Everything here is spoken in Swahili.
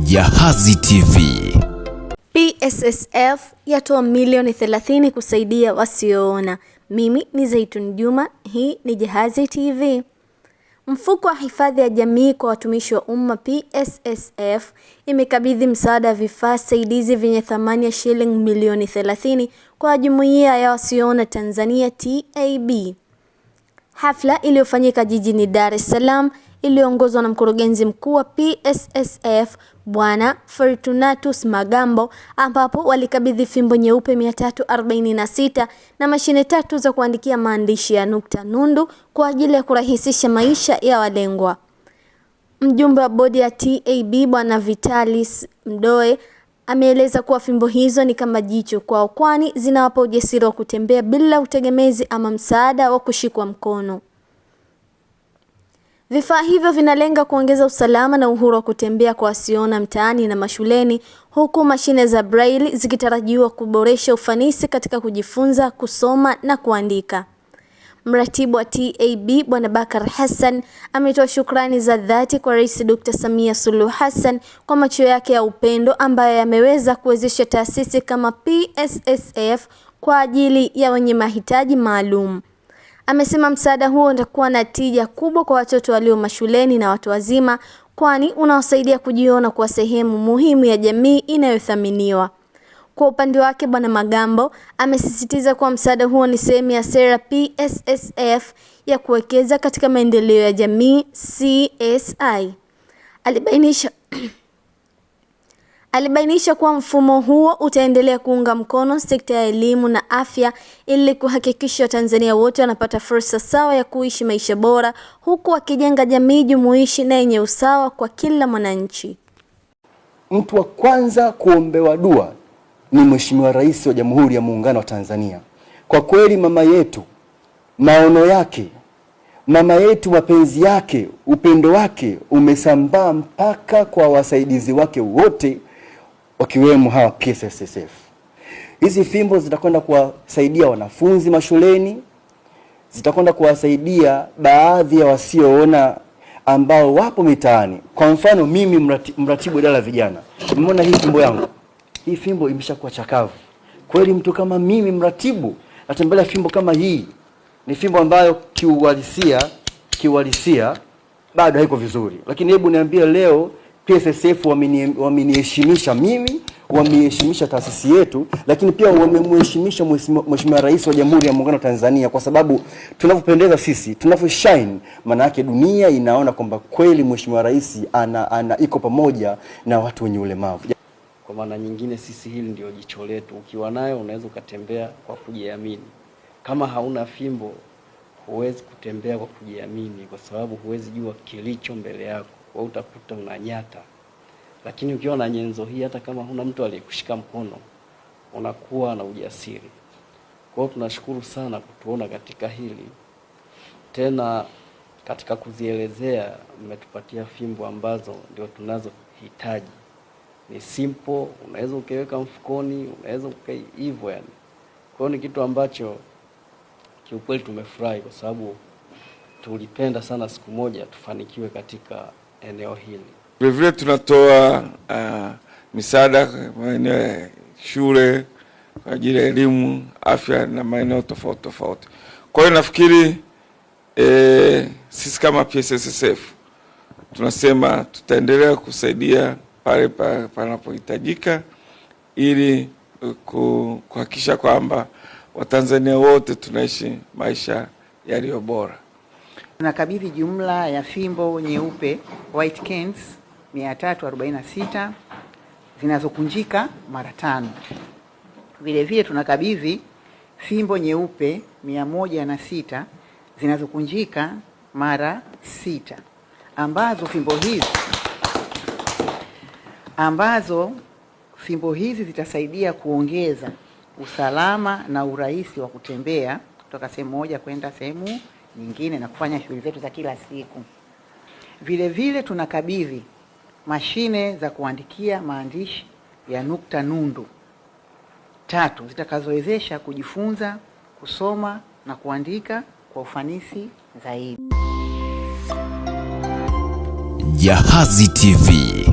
Jahazi TV. PSSF yatoa milioni 30 kusaidia wasioona. Mimi ni Zaitun Juma, hii ni Jahazi TV. Mfuko wa hifadhi ya jamii kwa watumishi wa umma PSSF imekabidhi msaada wa vifaa saidizi vyenye thamani ya shilingi milioni 30 kwa jumuiya ya wasioona Tanzania TAB. Hafla iliyofanyika jijini Dar es Salaam iliongozwa na mkurugenzi mkuu wa PSSF Bwana Fortunatus Magambo, ambapo walikabidhi fimbo nyeupe 346 na mashine 3 za kuandikia maandishi ya nukta nundu kwa ajili ya kurahisisha maisha ya walengwa. Mjumbe wa bodi ya TAB Bwana Vitalis Mdoe ameeleza kuwa fimbo hizo ni kama jicho kwao, kwani zinawapa ujasiri wa kutembea bila utegemezi ama msaada wa kushikwa mkono. Vifaa hivyo vinalenga kuongeza usalama na uhuru wa kutembea kwa wasioona mtaani na mashuleni, huku mashine za braille zikitarajiwa kuboresha ufanisi katika kujifunza, kusoma na kuandika. Mratibu wa TAB Bwana Bakar Hassan ametoa shukrani za dhati kwa Rais Dr. Samia Suluhu Hassan kwa macho yake ya upendo ambayo yameweza kuwezesha taasisi kama PSSF kwa ajili ya wenye mahitaji maalum. Amesema msaada huo utakuwa na tija kubwa kwa watoto walio mashuleni na watu wazima, kwani unawasaidia kujiona kuwa sehemu muhimu ya jamii inayothaminiwa. Kwa upande wake Bwana Magambo amesisitiza kuwa msaada huo ni sehemu ya sera PSSF ya kuwekeza katika maendeleo ya jamii CSI. Alibainisha kuwa mfumo huo utaendelea kuunga mkono sekta ya elimu na afya ili kuhakikisha Watanzania wote wanapata fursa sawa ya kuishi maisha bora, huku wakijenga jamii jumuishi na yenye usawa kwa kila mwananchi. Mtu wa kwanza kuombewa dua ni Mheshimiwa Rais wa Jamhuri ya Muungano wa Tanzania. Kwa kweli mama yetu, maono yake, mama yetu, mapenzi yake, upendo wake umesambaa mpaka kwa wasaidizi wake wote, wakiwemo hawa PSSF. Hizi fimbo zitakwenda kuwasaidia wanafunzi mashuleni, zitakwenda kuwasaidia baadhi ya wasioona ambao wapo mitaani. Kwa mfano mimi mratibu idara ya vijana, umeona hii fimbo yangu? Hii fimbo imeshakuwa chakavu. Kweli mtu kama mimi mratibu natembelea fimbo kama hii, ni fimbo ambayo kiuhalisia bado haiko vizuri. Lakini hebu niambie leo PSSF wameniheshimisha mimi, wameheshimisha taasisi yetu, lakini pia wamemheshimisha Mheshimiwa Rais wa Jamhuri ya Muungano wa Tanzania, kwa sababu tunavyopendeza sisi, tunavyoshine, maana yake dunia inaona kwamba kweli Mheshimiwa Rais iko pamoja na watu wenye ulemavu. Kwa maana nyingine sisi hili ndio jicho letu. Ukiwa nayo unaweza ukatembea kwa kujiamini. Kama hauna fimbo huwezi kutembea kwa kujiamini, kwa sababu huwezi jua kilicho mbele yako. Kwa utakuta unanyata. Lakini ukiwa na nyenzo hii, hata kama huna mtu aliyekushika mkono, unakuwa na ujasiri. Kwa hiyo tunashukuru sana kutuona katika hili. Tena katika kuzielezea mmetupatia fimbo ambazo ndio tunazohitaji. Ni simple, unaweza ukaweka mfukoni, unaweza hivyo yani. Kwa hiyo ni kitu ambacho kiukweli tumefurahi, kwa sababu tulipenda sana siku moja tufanikiwe katika eneo hili. Vile tunatoa misaada maeneo ya shule kwa ajili ya elimu, afya na maeneo tofauti tofauti. Kwa hiyo nafikiri sisi kama PSSF tunasema tutaendelea kusaidia pale panapohitajika ili kuhakikisha kwamba Watanzania wote tunaishi maisha yaliyo bora. Tunakabidhi jumla ya fimbo nyeupe white canes 346 zinazokunjika mara 5. Vile vile tunakabidhi fimbo nyeupe 106 zinazokunjika mara 6, ambazo fimbo hizi zitasaidia kuongeza usalama na urahisi wa kutembea kutoka sehemu moja kwenda sehemu nyingine na kufanya shughuli zetu za kila siku. Vile vile tunakabidhi mashine za kuandikia maandishi ya nukta nundu 3 zitakazowezesha kujifunza, kusoma na kuandika kwa ufanisi zaidi. Jahazi TV.